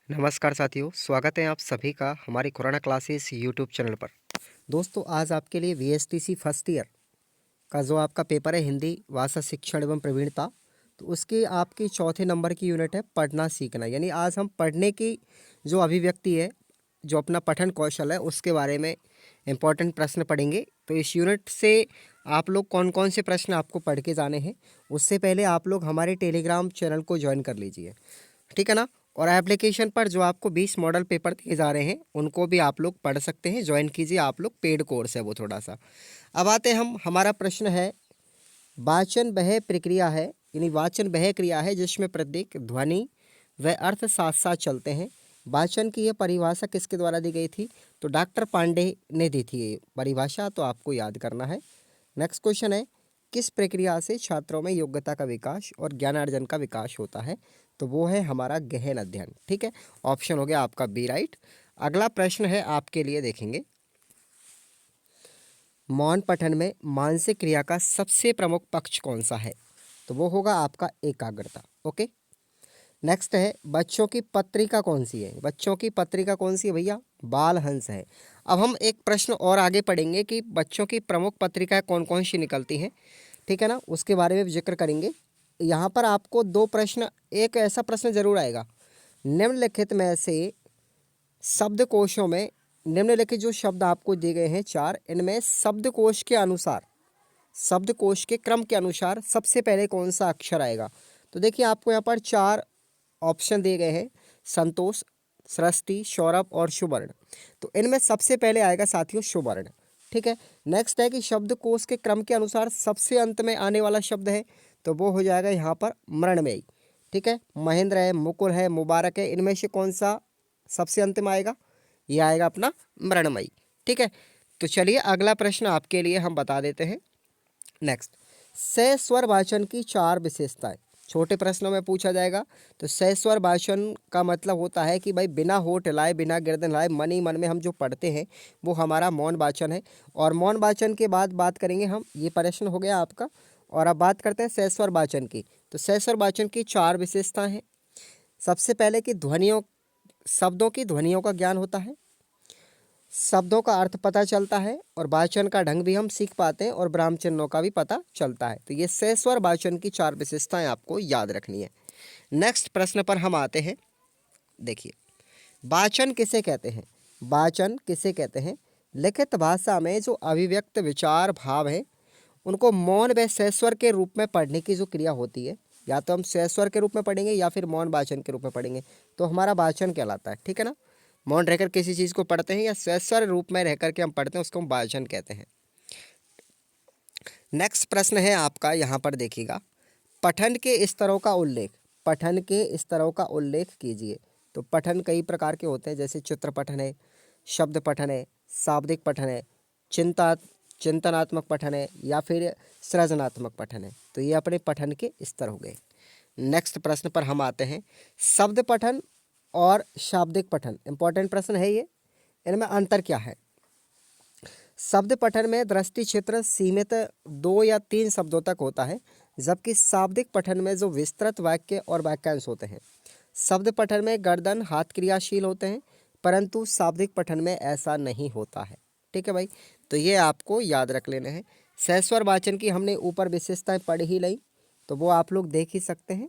नमस्कार साथियों, स्वागत है आप सभी का हमारी कोरोना क्लासेस यूट्यूब चैनल पर। दोस्तों, आज आपके लिए वीएसटीसी फर्स्ट ईयर का जो आपका पेपर है हिंदी भाषा शिक्षण एवं प्रवीणता, तो उसकी आपकी चौथे नंबर की यूनिट है पढ़ना सीखना। यानी आज हम पढ़ने की जो अभिव्यक्ति है, जो अपना पठन कौशल है, उसके बारे में इम्पोर्टेंट प्रश्न पढ़ेंगे। तो इस यूनिट से आप लोग कौन कौन से प्रश्न आपको पढ़ के जाने हैं, उससे पहले आप लोग हमारे टेलीग्राम चैनल को ज्वाइन कर लीजिए, ठीक है ना। और एप्लीकेशन पर जो आपको 20 मॉडल पेपर दिए जा रहे हैं, उनको भी आप लोग पढ़ सकते हैं, ज्वाइन कीजिए। आप लोग पेड कोर्स है वो थोड़ा सा। अब आते हैं हम, हमारा प्रश्न है वाचन वह प्रक्रिया है, यानी वाचन वह क्रिया है जिसमें प्रत्येक ध्वनि व अर्थ साथ साथ चलते हैं। वाचन की यह परिभाषा किसके द्वारा दी गई थी? तो डॉक्टर पांडे ने दी थी ये परिभाषा, तो आपको याद करना है। नेक्स्ट क्वेश्चन है, किस प्रक्रिया से छात्रों में योग्यता का विकास और ज्ञानार्जन का विकास होता है? तो वो है हमारा गहन अध्ययन। ठीक है, ऑप्शन हो गया आपका बी राइट। अगला प्रश्न है आपके लिए, देखेंगे मौन पठन में मानसिक क्रिया का सबसे प्रमुख पक्ष कौन सा है? तो वो होगा आपका एकाग्रता। ओके, नेक्स्ट है बच्चों की पत्रिका कौन सी है? बच्चों की पत्रिका कौन सी है भैया? बाल हंस है। अब हम एक प्रश्न और आगे पढ़ेंगे कि बच्चों की प्रमुख पत्रिकाएं कौन कौन सी निकलती हैं, ठीक है ना, उसके बारे में भी जिक्र करेंगे। यहाँ पर आपको दो प्रश्न, एक ऐसा प्रश्न जरूर आएगा, निम्नलिखित में से शब्दकोशों में निम्नलिखित जो शब्द आपको दिए गए हैं चार, इनमें शब्दकोश के अनुसार, शब्दकोश के क्रम के अनुसार सबसे पहले कौन सा अक्षर आएगा? तो देखिए आपको यहाँ पर चार ऑप्शन दिए गए हैं, संतोष, सृष्टि, सौरभ और सुवर्ण। तो इनमें सबसे पहले आएगा साथियों सुवर्ण। ठीक है, नेक्स्ट है कि शब्दकोश के क्रम के अनुसार सबसे अंत में आने वाला शब्द है, तो वो हो जाएगा यहाँ पर मृणमयी। ठीक है, महेंद्र है, मुकुल है, मुबारक है, इनमें से कौन सा सबसे अंत में आएगा? ये आएगा अपना मृणमयी। ठीक है, तो चलिए अगला प्रश्न आपके लिए हम बता देते हैं। नेक्स्ट, सस्वर वाचन की चार विशेषताएं छोटे प्रश्नों में पूछा जाएगा। तो सस्वर वाचन का मतलब होता है कि भाई बिना होठ हिलाए, बिना गर्दन हिलाए, मन ही मन में हम जो पढ़ते हैं वो हमारा मौन वाचन है। और मौन वाचन के बाद बात करेंगे हम, ये प्रश्न हो गया आपका। और अब बात करते हैं सस्वर वाचन की। तो सस्वर वाचन की चार विशेषताएं हैं। सबसे पहले कि ध्वनियों, शब्दों की ध्वनियों का ज्ञान होता है, शब्दों का अर्थ पता चलता है, और वाचन का ढंग भी हम सीख पाते हैं, और ब्राह्म चिन्हों का भी पता चलता है। तो ये सस्वर वाचन की चार विशेषताएं आपको याद रखनी है। नेक्स्ट प्रश्न पर हम आते हैं। देखिए, वाचन किसे कहते हैं? वाचन किसे कहते हैं? लिखित भाषा में जो अभिव्यक्त विचार भाव है, उनको मौन व सस्वर के रूप में पढ़ने की जो क्रिया होती है, या तो हम सस्वर के रूप में पढ़ेंगे या फिर मौन वाचन के रूप में पढ़ेंगे, तो हमारा वाचन कहलाता है। ठीक है ना, मौन रहकर किसी चीज़ को पढ़ते हैं या सस्वर रूप में रहकर के हम पढ़ते हैं, उसको हम वाचन कहते हैं। नेक्स्ट प्रश्न है आपका, यहाँ पर देखिएगा, पठन के स्तरों का उल्लेख, पठन के स्तरों का उल्लेख कीजिए। तो पठन कई प्रकार के होते हैं, जैसे चित्र पठन है, शब्द पठन है, शाब्दिक पठन है, चिंता चिंतनात्मक पठन है, या फिर सृजनात्मक पठन है। तो ये अपने पठन के स्तर हो गए। नेक्स्ट प्रश्न पर हम आते हैं, शब्द पठन और शाब्दिक पठन, इंपॉर्टेंट प्रश्न है ये, इनमें अंतर क्या है? शब्द पठन में दृष्टि क्षेत्र सीमित 2 या 3 शब्दों तक होता है, जबकि शाब्दिक पठन में जो विस्तृत वाक्य और वाक्यांश होते हैं। शब्द पठन में गर्दन हाथ क्रियाशील होते हैं, परंतु शाब्दिक पठन में ऐसा नहीं होता है। ठीक है भाई, तो ये आपको याद रख लेना है। सस्वर वाचन की हमने ऊपर विशेषताएं पढ़ ही ली, तो वो आप लोग देख ही सकते हैं।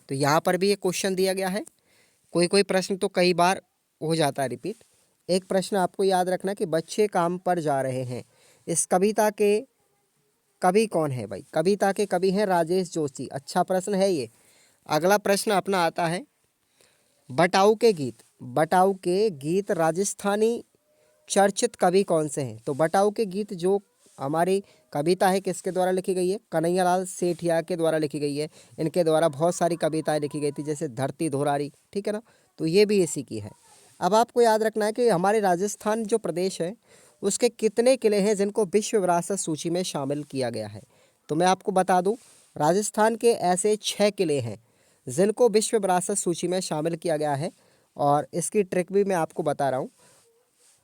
तो यहाँ पर भी ये क्वेश्चन दिया गया है, कोई कोई प्रश्न तो कई बार हो जाता है रिपीट। एक प्रश्न आपको याद रखना कि बच्चे काम पर जा रहे हैं, इस कविता के कवि कौन है? भाई कविता के कवि हैं राजेश जोशी। अच्छा प्रश्न है ये। अगला प्रश्न अपना आता है, बटाऊ के गीत, बटाऊ के गीत राजस्थानी चर्चित कवि कौन से हैं? तो बटाऊ के गीत जो हमारी कविता है, किसके द्वारा लिखी गई है? कन्हैयालाल सेठिया के द्वारा लिखी गई है। इनके द्वारा बहुत सारी कविताएं लिखी गई थी, जैसे धरती धुरारी। ठीक है ना, तो ये भी इसी की है। अब आपको याद रखना है कि हमारे राजस्थान जो प्रदेश है, उसके कितने किले हैं जिनको विश्व विरासत सूची में शामिल किया गया है? तो मैं आपको बता दूं, राजस्थान के ऐसे 6 किले हैं जिनको विश्व विरासत सूची में शामिल किया गया है, और इसकी ट्रिक भी मैं आपको बता रहा हूँ।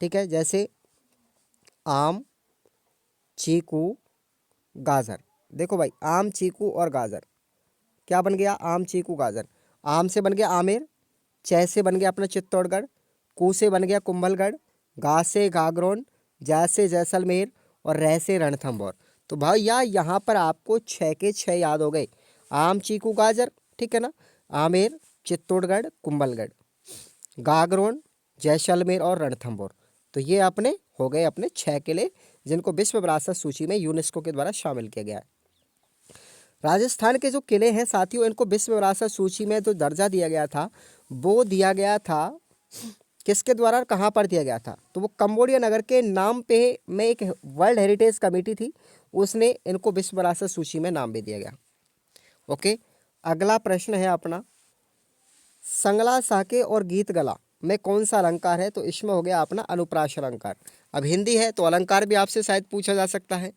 ठीक है, जैसे आम, चीकू, गाजर। देखो भाई, आम, चीकू और गाजर क्या बन गया? आम, चीकू, गाजर। आम से बन गया आमेर, च से बन गया अपना चित्तौड़गढ़, कू से बन गया कुंभलगढ़, गा से गागरोन, जा से जैसलमेर और रह से रणथंभौर। तो भैया यहाँ पर आपको 6 के 6 याद हो गए। आम, चीकू, गाजर, ठीक है ना, आमेर, चित्तौड़गढ़, कुंभलगढ़, गागरोन, जैसलमेर और रणथंभौर। तो ये अपने हो गए अपने 6 किले जिनको विश्व विरासत सूची में यूनेस्को के द्वारा शामिल किया गया है। राजस्थान के जो किले हैं साथियों, इनको विश्व विरासत सूची में जो दर्जा दिया गया था वो दिया गया था किसके द्वारा, कहाँ पर दिया गया था, तो वो कंबोडिया नगर के नाम पे में एक वर्ल्ड हेरिटेज कमेटी थी, उसने इनको विश्व विरासत सूची में नाम भी दिया गया। ओके, अगला प्रश्न है अपना, संगला, साके और गीत गला में कौन सा अलंकार है, तो इसमें हो गया अपना अनुप्रास अलंकार। अब हिंदी है तो अलंकार भी आपसे शायद पूछा जा सकता है।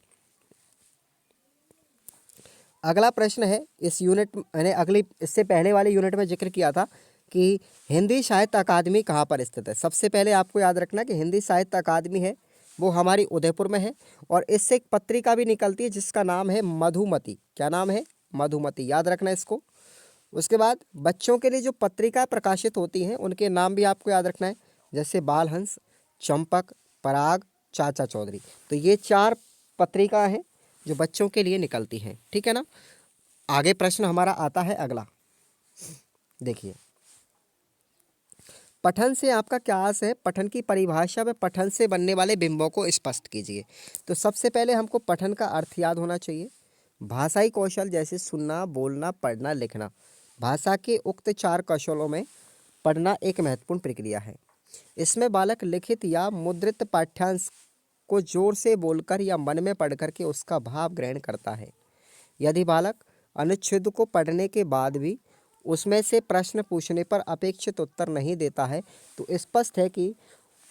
अगला प्रश्न है, इस यूनिट मैंने अगली इससे पहले वाले यूनिट में जिक्र किया था कि हिंदी साहित्य अकादमी कहाँ पर स्थित है। सबसे पहले आपको याद रखना कि हिंदी साहित्य अकादमी है वो हमारी उदयपुर में है, और इससे एक पत्रिका भी निकलती है जिसका नाम है मधुमती। क्या नाम है, मधुमती, याद रखना इसको। उसके बाद बच्चों के लिए जो पत्रिका प्रकाशित होती हैं उनके नाम भी आपको याद रखना है, जैसे बालहंस, चंपक, पराग, चाचा चौधरी। तो ये 4 पत्रिका हैं जो बच्चों के लिए निकलती हैं, ठीक है ना। आगे प्रश्न हमारा आता है अगला, देखिए, पठन से आपका क्या आस है, पठन की परिभाषा में पठन से बनने वाले बिंबों को स्पष्ट कीजिए। तो सबसे पहले हमको पठन का अर्थ याद होना चाहिए। भाषाई कौशल जैसे सुनना, बोलना, पढ़ना, लिखना। भाषा के उक्त 4 कौशलों में पढ़ना एक महत्वपूर्ण प्रक्रिया है। इसमें बालक लिखित या मुद्रित पाठ्यांश को जोर से बोलकर या मन में पढ़ करके उसका भाव ग्रहण करता है। यदि बालक अनुच्छेद को पढ़ने के बाद भी उसमें से प्रश्न पूछने पर अपेक्षित उत्तर नहीं देता है तो स्पष्ट है कि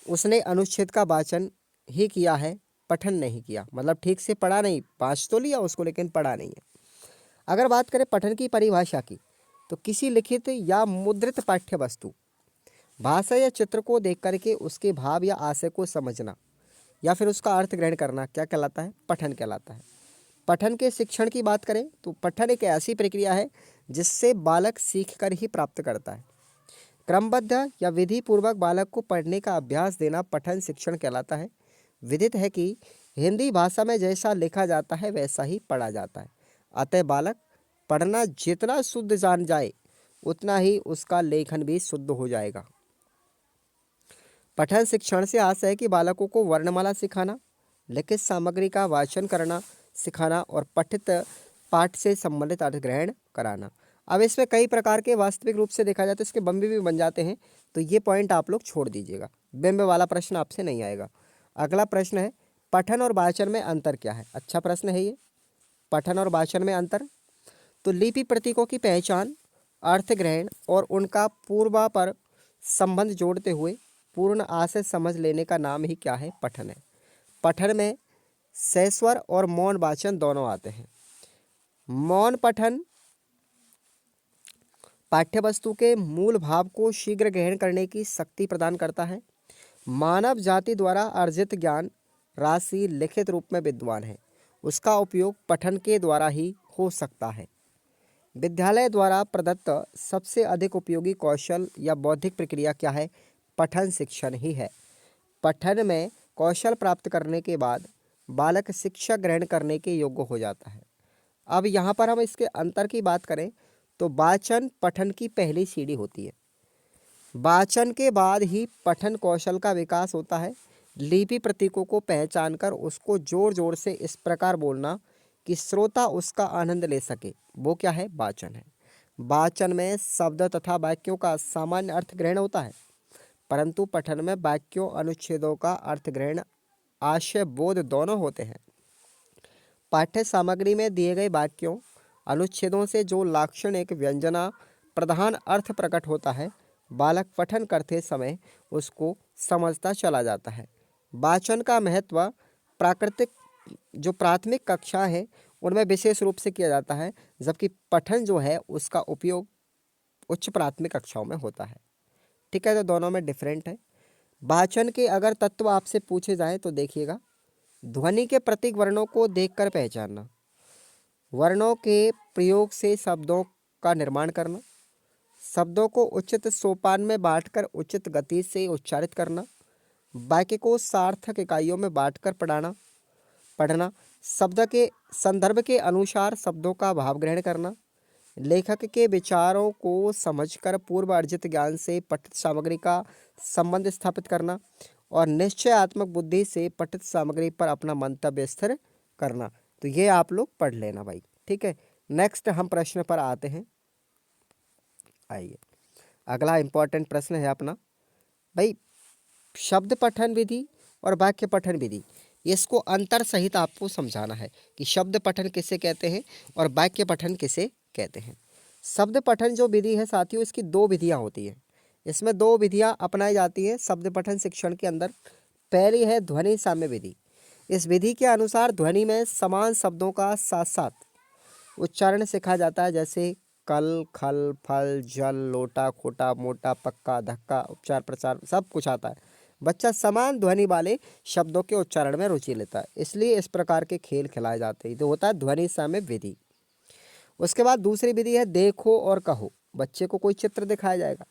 उसने अनुच्छेद का वाचन ही किया है, पठन नहीं किया, मतलब ठीक से पढ़ा नहीं, पाँच तो लिया उसको लेकिन पढ़ा नहीं है। अगर बात करें पठन की परिभाषा की, तो किसी लिखित या मुद्रित पाठ्य वस्तु, भाषा या चित्र को देख करके उसके भाव या आशय को समझना या फिर उसका अर्थ ग्रहण करना क्या कहलाता है, पठन कहलाता है। पठन के शिक्षण की बात करें तो पठन एक ऐसी प्रक्रिया है जिससे बालक सीखकर ही प्राप्त करता है। क्रमबद्ध या विधि पूर्वक बालक को पढ़ने का अभ्यास देना पठन शिक्षण कहलाता है। विदित है कि हिंदी भाषा में जैसा लिखा जाता है वैसा ही पढ़ा जाता है, अतः बालक पढ़ना जितना शुद्ध जान जाए उतना ही उसका लेखन भी शुद्ध हो जाएगा। पठन शिक्षण से आशय है कि बालकों को वर्णमाला सिखाना, लिखित सामग्री का वाचन करना सिखाना और पठित पाठ से संबंधित अर्थ ग्रहण कराना। अब इसमें कई प्रकार के वास्तविक रूप से देखा जाए तो इसके बिंब भी बन जाते हैं, तो ये पॉइंट आप लोग छोड़ दीजिएगा, बिंब वाला प्रश्न आपसे नहीं आएगा। अगला प्रश्न है, पठन और वाचन में अंतर क्या है। अच्छा प्रश्न है ये, पठन और वाचन में अंतर। तो लिपि प्रतीकों की पहचान, अर्थ ग्रहण और उनका पूर्वापर संबंध जोड़ते हुए पूर्ण आशय समझ लेने का नाम ही क्या है, पठन है। पठन में सहस्वर और मौन वाचन दोनों आते हैं। मौन पठन पाठ्यवस्तु के मूल भाव को शीघ्र ग्रहण करने की शक्ति प्रदान करता है। मानव जाति द्वारा अर्जित ज्ञान राशि लिखित रूप में विद्वान है, उसका उपयोग पठन के द्वारा ही हो सकता है। विद्यालय द्वारा प्रदत्त सबसे अधिक उपयोगी कौशल या बौद्धिक प्रक्रिया क्या है, पठन शिक्षण ही है। पठन में कौशल प्राप्त करने के बाद बालक शिक्षा ग्रहण करने के योग्य हो जाता है। अब यहाँ पर हम इसके अंतर की बात करें तो वाचन पठन की पहली सीढ़ी होती है। वाचन के बाद ही पठन कौशल का विकास होता है। लिपि प्रतीकों को पहचानकर उसको जोर जोर से इस प्रकार बोलना कि श्रोता उसका आनंद ले सके, वो क्या है, वाचन है। वाचन में शब्द तथा वाक्यों का सामान्य अर्थ ग्रहण होता है, परंतु पठन में वाक्यों अनुच्छेदों का अर्थ ग्रहण आशय बोध दोनों होते हैं। पाठ्य सामग्री में दिए गए वाक्यों अनुच्छेदों से जो लाक्षणिक व्यंजना प्रधान अर्थ प्रकट होता है, बालक पठन करते समय उसको समझता चला जाता है। वाचन का महत्व प्राकृतिक जो प्राथमिक कक्षा है उनमें विशेष रूप से किया जाता है, जबकि पठन जो है उसका उपयोग उच्च प्राथमिक कक्षाओं में होता है। ठीक है, तो दोनों में डिफरेंट है। वाचन के अगर तत्व आपसे पूछे जाएं तो देखिएगा, ध्वनि के प्रतीक वर्णों को देखकर पहचानना, वर्णों के प्रयोग से शब्दों का निर्माण करना, शब्दों को उचित सोपान में बांटकर उचित गति से उच्चारित करना, वाक्य को सार्थक इकाइयों में बांटकर पढ़ना, शब्द के संदर्भ के अनुसार शब्दों का भाव ग्रहण करना, लेखक के विचारों को समझकर पूर्व अर्जित ज्ञान से पठित सामग्री का संबंध स्थापित करना और निश्चयात्मक बुद्धि से पठित सामग्री पर अपना मंतव्य स्थिर करना। तो ये आप लोग पढ़ लेना भाई, ठीक है। नेक्स्ट हम प्रश्न पर आते हैं। आइए, अगला इंपॉर्टेंट प्रश्न है अपना भाई, शब्द पठन विधि और वाक्य पठन विधि, इसको अंतर सहित आपको समझाना है कि शब्द पठन किसे कहते हैं और वाक्य पठन किसे कहते हैं। शब्द पठन जो विधि है साथियों, इसकी दो विधियां होती हैं। इसमें दो विधियां अपनाई जाती हैं शब्द पठन शिक्षण के अंदर। पहली है ध्वनि साम्य विधि। इस विधि के अनुसार ध्वनि में समान शब्दों का साथ साथ उच्चारण सिखाया जाता है, जैसे कल, खल, फल, जल, लोटा, खोटा, मोटा, पक्का, धक्का, उपचार, प्रचार, सब कुछ आता है। बच्चा समान ध्वनि वाले शब्दों के उच्चारण में रुचि लेता है, इसलिए इस प्रकार के खेल खिलाए जाते हैं। तो होता है ध्वनि साम्य विधि। उसके बाद दूसरी विधि है देखो और कहो। बच्चे को कोई चित्र दिखाया जाएगा,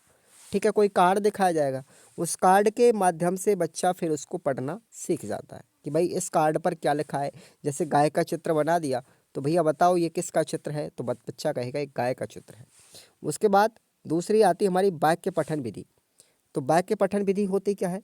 ठीक है, कोई कार्ड दिखाया जाएगा, उस कार्ड के माध्यम से बच्चा फिर उसको पढ़ना सीख जाता है कि भाई इस कार्ड पर क्या लिखा है। जैसे गाय का चित्र बना दिया तो भैया बताओ ये किसका चित्र है, तो बच्चा कहेगा एक गाय का चित्र है। उसके बाद दूसरी आती है हमारी वाक्य पठन विधि। तो वाक्य पठन विधि होती क्या है,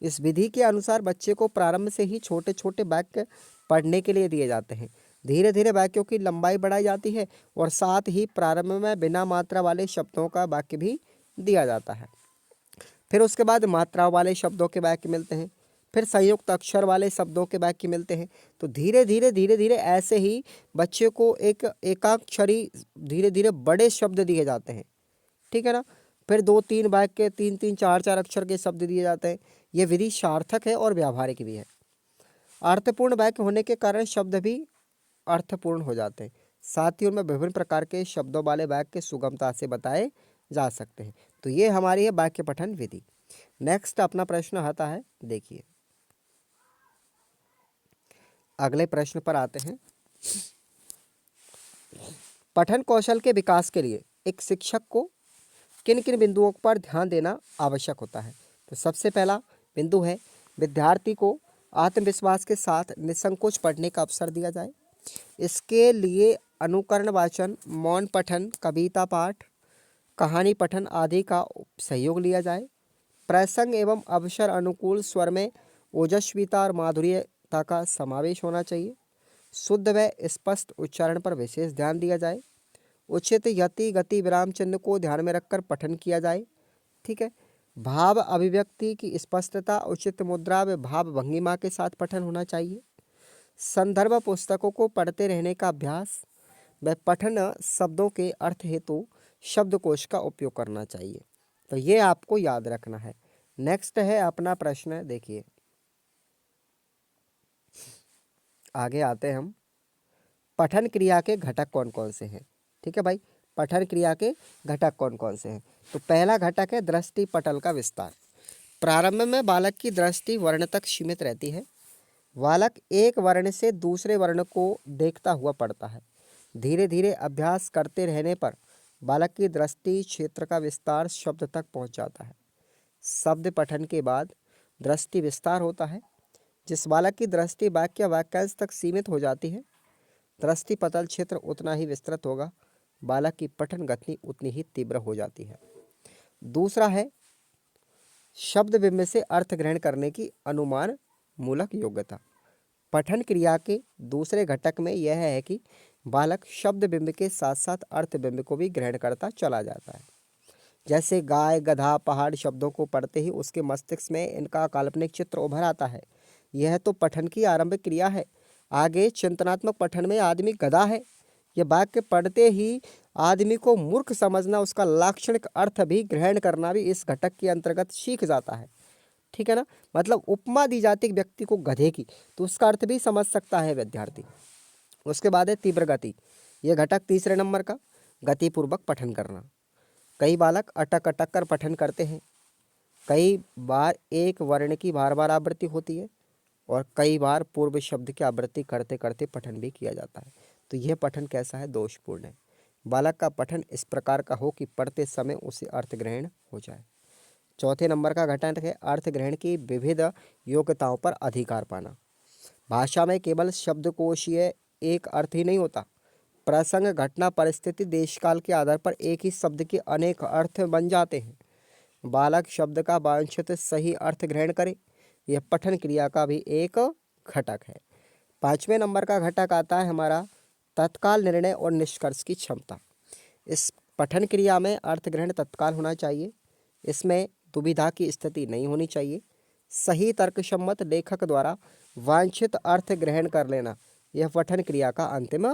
इस विधि के अनुसार बच्चे को प्रारंभ से ही छोटे छोटे वाक्य पढ़ने के लिए दिए जाते हैं। धीरे धीरे वाक्यों की लंबाई बढ़ाई जाती है और साथ ही प्रारंभ में बिना मात्रा वाले शब्दों का वाक्य भी दिया जाता है। फिर उसके बाद मात्रा वाले शब्दों के वाक्य मिलते हैं, फिर संयुक्त अक्षर वाले शब्दों के वाक्य मिलते हैं। तो धीरे धीरे ऐसे ही बच्चे को एक एकाक्षरी धीरे धीरे बड़े शब्द दिए जाते हैं, ठीक है ना। फिर दो तीन वाक्य, तीन तीन चार चार अक्षर के शब्द दिए जाते हैं। यह विधि सार्थक है और व्यावहारिक भी है। अर्थपूर्ण वाक्य होने के कारण शब्द भी अर्थपूर्ण हो जाते हैं। साथ ही उनमें विभिन्न प्रकार के शब्दों वाले वाक्य सुगमता से बताए जा सकते हैं। तो ये हमारी है वाक्य पठन विधि। नेक्स्ट अपना प्रश्न आता है, देखिए अगले प्रश्न पर आते हैं। पठन कौशल के विकास के लिए एक शिक्षक को किन किन बिंदुओं पर ध्यान देना आवश्यक होता है। तो सबसे पहला बिंदु है विद्यार्थी को आत्मविश्वास के साथ निसंकोच पढ़ने का अवसर दिया जाए। इसके लिए अनुकरण वाचन, मौन पठन, कविता पाठ, कहानी पठन आदि का सहयोग लिया जाए। प्रसंग एवं अवसर अनुकूल स्वर में ओजस्विता और माधुर्यता का समावेश होना चाहिए। शुद्ध व स्पष्ट उच्चारण पर विशेष ध्यान दिया जाए। उचित यति, गति, विराम चिन्ह को ध्यान में रखकर पठन किया जाए, ठीक है। भाव अभिव्यक्ति की स्पष्टता, उचित मुद्रा व भाव भंगिमा के साथ पठन होना चाहिए। संदर्भ पुस्तकों को पढ़ते रहने का अभ्यास व पठन शब्दों के अर्थ हेतु शब्दकोश का उपयोग करना चाहिए। तो ये आपको याद रखना है। नेक्स्ट है अपना प्रश्न, देखिए आगे आते हैं हम। पठन क्रिया के घटक कौन कौन से हैं, ठीक है भाई। पठन क्रिया के घटक कौन कौन से हैं। तो पहला घटक है दृष्टि पटल का विस्तार। प्रारंभ में बालक की दृष्टि वर्ण तक सीमित रहती है। बालक एक वर्ण से दूसरे वर्ण को देखता हुआ पढ़ता है। धीरे धीरे अभ्यास करते रहने पर बालक की दृष्टि क्षेत्र का विस्तार शब्द तक पहुंच जाता है। शब्द पठन के बाद दृष्टि विस्तार होता है। जिस बालक की दृष्टि वाक्य वाक्यांश तक सीमित हो जाती है, दृष्टि पटल क्षेत्र उतना ही विस्तृत होगा, बालक की पठन गति उतनी ही तीव्र हो जाती है। दूसरा है शब्द बिंब से अर्थ ग्रहण करने की अनुमान मूलक योग्यता। पठन क्रिया के दूसरे घटक में यह है कि बालक शब्द बिंब के साथ साथ अर्थ बिंब को भी ग्रहण करता चला जाता है। जैसे गाय, गधा, पहाड़ शब्दों को पढ़ते ही उसके मस्तिष्क में इनका काल्पनिक चित्र उभर आता है। यह तो पठन की आरंभिक क्रिया है। आगे चिंतनात्मक पठन में आदमी गधा है, यह वाक्य पढ़ते ही आदमी को मूर्ख समझना, उसका लाक्षणिक अर्थ भी ग्रहण करना भी इस घटक के अंतर्गत सीख जाता है, ठीक है ना। मतलब उपमा दी जाती व्यक्ति को गधे की, तो उसका अर्थ भी समझ सकता है विद्यार्थी। उसके बाद है तीव्र गति। यह घटक तीसरे नंबर का, गतिपूर्वक पठन करना। कई बालक अटक अटक कर पठन करते हैं। कई बार एक वर्ण की बार बार आवृत्ति होती है और कई बार पूर्व शब्द की आवृत्ति करते करते पठन भी किया जाता है। तो यह पठन कैसा है, दोषपूर्ण है। बालक का पठन इस प्रकार का हो कि पढ़ते समय उसे अर्थ ग्रहण हो जाए। चौथे नंबर का घटक है अर्थ ग्रहण की विविध योग्यताओं पर अधिकार पाना। भाषा में केवल शब्दकोशीय एक अर्थ ही नहीं होता, प्रसंग, घटना, परिस्थिति, देशकाल के आधार पर एक ही शब्द के अनेक अर्थ बन जाते हैं। बालक शब्द का वांछित सही अर्थ ग्रहण करे, यह पठन क्रिया का भी एक घटक है। पाँचवें नंबर का घटक आता है हमारा तत्काल निर्णय और निष्कर्ष की क्षमता। इस पठन क्रिया में अर्थ ग्रहण तत्काल होना चाहिए, इसमें दुविधा की स्थिति नहीं होनी चाहिए। सही तर्कसम्मत लेखक द्वारा वांछित अर्थ ग्रहण कर लेना, यह पठन क्रिया का अंतिम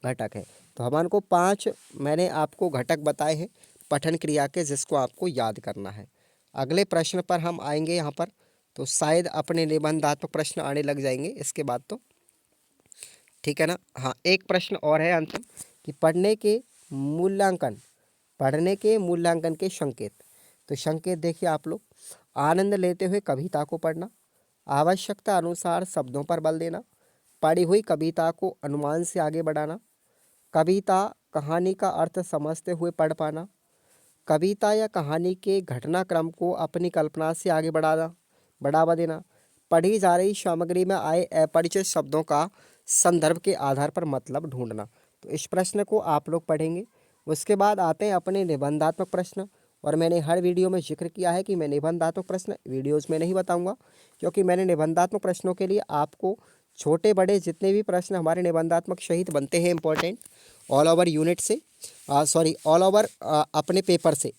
घटक है। तो हमारे को 5 मैंने आपको घटक बताए हैं पठन क्रिया के, जिसको आपको याद करना है। अगले प्रश्न पर हम आएंगे यहाँ पर, तो शायद अपने निबंधात्मक प्रश्न आने लग जाएंगे इसके बाद, तो ठीक है ना। हाँ, एक प्रश्न और है अंतिम कि पढ़ने के मूल्यांकन के संकेत। तो संकेत देखिए आप लोग, आनंद लेते हुए कविता को पढ़ना, आवश्यकता अनुसार शब्दों पर बल देना, पढ़ी हुई कविता को अनुमान से आगे बढ़ाना, कविता कहानी का अर्थ समझते हुए पढ़ पाना, कविता या कहानी के घटनाक्रम को अपनी कल्पना से आगे बढ़ावा देना, पढ़ी जा रही सामग्री में आए अपरिचित शब्दों का संदर्भ के आधार पर मतलब ढूंढना। तो इस प्रश्न को आप लोग पढ़ेंगे। उसके बाद आते हैं अपने निबंधात्मक प्रश्न, और मैंने हर वीडियो में जिक्र किया है कि मैं निबंधात्मक प्रश्न वीडियोज़ में नहीं बताऊंगा, क्योंकि मैंने निबंधात्मक प्रश्नों के लिए आपको छोटे बड़े जितने भी प्रश्न हमारे निबंधात्मक सहित बनते हैं इंपॉर्टेंट, ऑल ओवर यूनिट से, ऑल ओवर अपने पेपर से,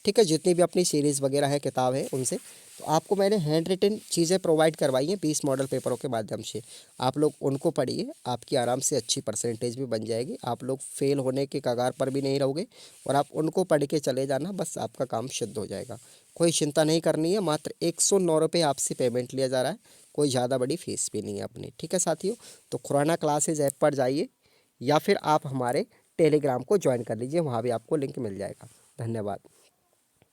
ठीक है, जितनी भी अपनी सीरीज़ वगैरह है, किताब है, उनसे, तो आपको मैंने हैंड रिटन चीज़ें प्रोवाइड करवाई हैं 20 मॉडल पेपरों के माध्यम से। आप लोग उनको पढ़िए, आपकी आराम से अच्छी परसेंटेज भी बन जाएगी, आप लोग फेल होने के कगार पर भी नहीं रहोगे, और आप उनको पढ़ के चले जाना, बस आपका काम सिद्ध हो जाएगा। कोई चिंता नहीं करनी है, मात्र 109 रुपये आपसे पेमेंट लिया जा रहा है, कोई ज़्यादा बड़ी फीस भी नहीं है अपनी, ठीक है साथियों। तो खुराना क्लासेज ऐप पर जाइए, या फिर आप हमारे टेलीग्राम को ज्वाइन कर लीजिए, वहाँ भी आपको लिंक मिल जाएगा। धन्यवाद।